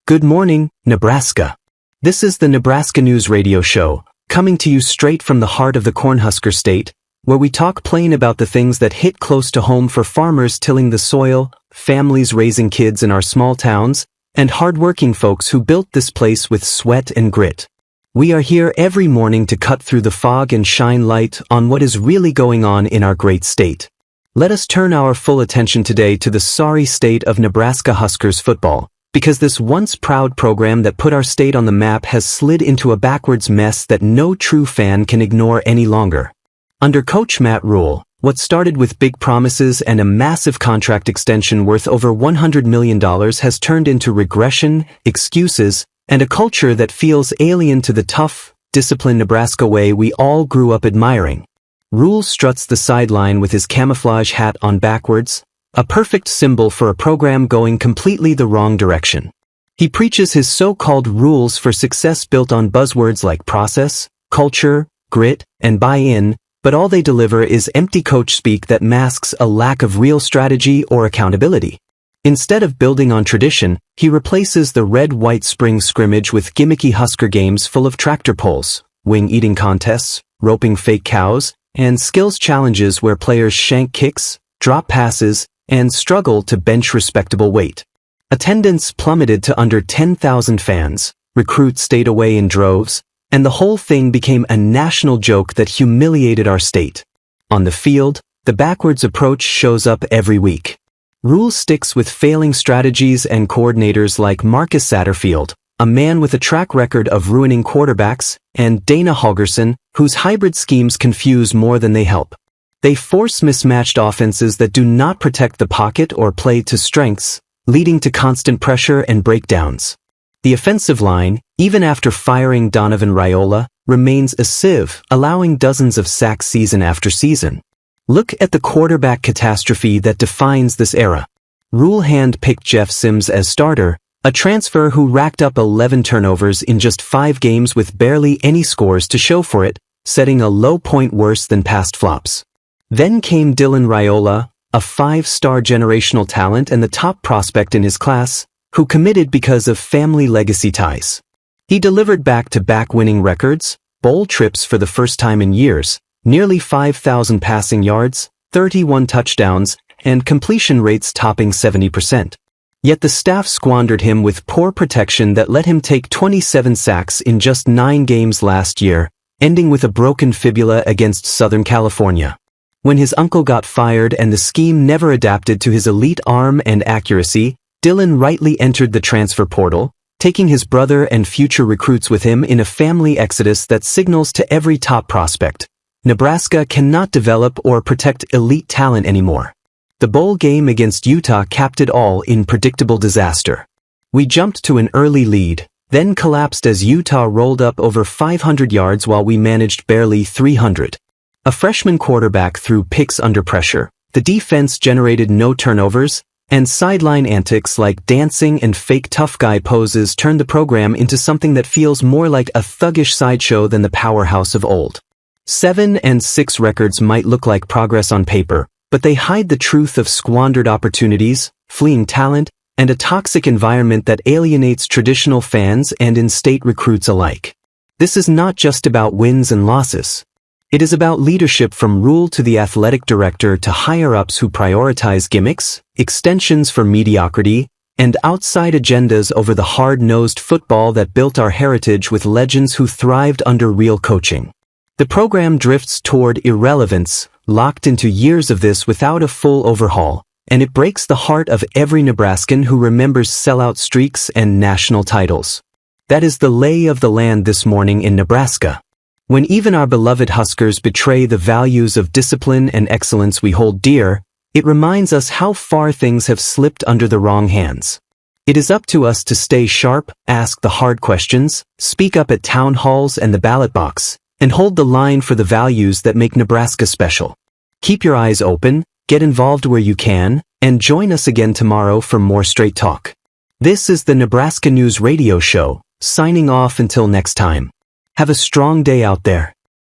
Good morning, Nebraska. This is the Nebraska News Radio Show, coming to you straight from the heart of the Cornhusker State, where we talk plain about the things that hit close to home for farmers tilling the soil, families raising kids in our small towns, and hardworking folks who built this place with sweat and grit. We are here every morning to cut through the fog and shine light on what is really going on in our great state. Let us turn our full attention today to the sorry state of Nebraska Huskers football, because this once proud program that put our state on the map has slid into a backwards mess that no true fan can ignore any longer. Under Coach Matt Rhule, what started with big promises and a massive contract extension worth over $100 million has turned into regression, excuses, and a culture that feels alien to the tough, disciplined Nebraska way we all grew up admiring. Rhule struts the sideline with his camouflage hat on backwards, a perfect symbol for a program going completely the wrong direction. He preaches his so-called rules for success built on buzzwords like process, culture, grit, and buy-in, but all they deliver is empty coach speak that masks a lack of real strategy or accountability. Instead of building on tradition, he replaces the red-white spring scrimmage with gimmicky Husker games full of tractor pulls, wing-eating contests, roping fake cows, and skills challenges where players shank kicks, drop passes, and struggle to bench respectable weight. Attendance plummeted to under 10,000 fans, recruits stayed away in droves, and the whole thing became a national joke that humiliated our state. On the field, the backwards approach shows up every week. Rhule sticks with failing strategies and coordinators like Marcus Satterfield, a man with a track record of ruining quarterbacks, and Dana Holgerson, whose hybrid schemes confuse more than they help. They force mismatched offenses that do not protect the pocket or play to strengths, leading to constant pressure and breakdowns. The offensive line, even after firing Donovan Raiola, remains a sieve, allowing dozens of sacks season after season. Look at the quarterback catastrophe that defines this era. Rhule hand-picked Jeff Sims as starter, a transfer who racked up 11 turnovers in just 5 games with barely any scores to show for it, setting a low point worse than past flops. Then came Dylan Raiola, a 5-star generational talent and the top prospect in his class, who committed because of family legacy ties. He delivered back-to-back winning records, bowl trips for the first time in years, nearly 5,000 passing yards, 31 touchdowns, and completion rates topping 70%. Yet the staff squandered him with poor protection that let him take 27 sacks in just 9 games last year, ending with a broken fibula against Southern California. When his uncle got fired and the scheme never adapted to his elite arm and accuracy, Dylan rightly entered the transfer portal, taking his brother and future recruits with him in a family exodus that signals to every top prospect: Nebraska cannot develop or protect elite talent anymore. The bowl game against Utah capped it all in predictable disaster. We jumped to an early lead, then collapsed as Utah rolled up over 500 yards while we managed barely 300. A freshman quarterback threw picks under pressure, the defense generated no turnovers, and sideline antics like dancing and fake tough guy poses turned the program into something that feels more like a thuggish sideshow than the powerhouse of old. 7-6 records might look like progress on paper, but they hide the truth of squandered opportunities, fleeing talent, and a toxic environment that alienates traditional fans and in-state recruits alike. This is not just about wins and losses. It is about leadership from Rhule to the athletic director to higher-ups who prioritize gimmicks, extensions for mediocrity, and outside agendas over the hard-nosed football that built our heritage with legends who thrived under real coaching. The program drifts toward irrelevance, locked into years of this without a full overhaul, and it breaks the heart of every Nebraskan who remembers sellout streaks and national titles. That is the lay of the land this morning in Nebraska. When even our beloved Huskers betray the values of discipline and excellence we hold dear, it reminds us how far things have slipped under the wrong hands. It is up to us to stay sharp, ask the hard questions, speak up at town halls and the ballot box, and hold the line for the values that make Nebraska special. Keep your eyes open, get involved where you can, and join us again tomorrow for more straight talk. This is the Nebraska News Radio Show, signing off until next time. Have a strong day out there.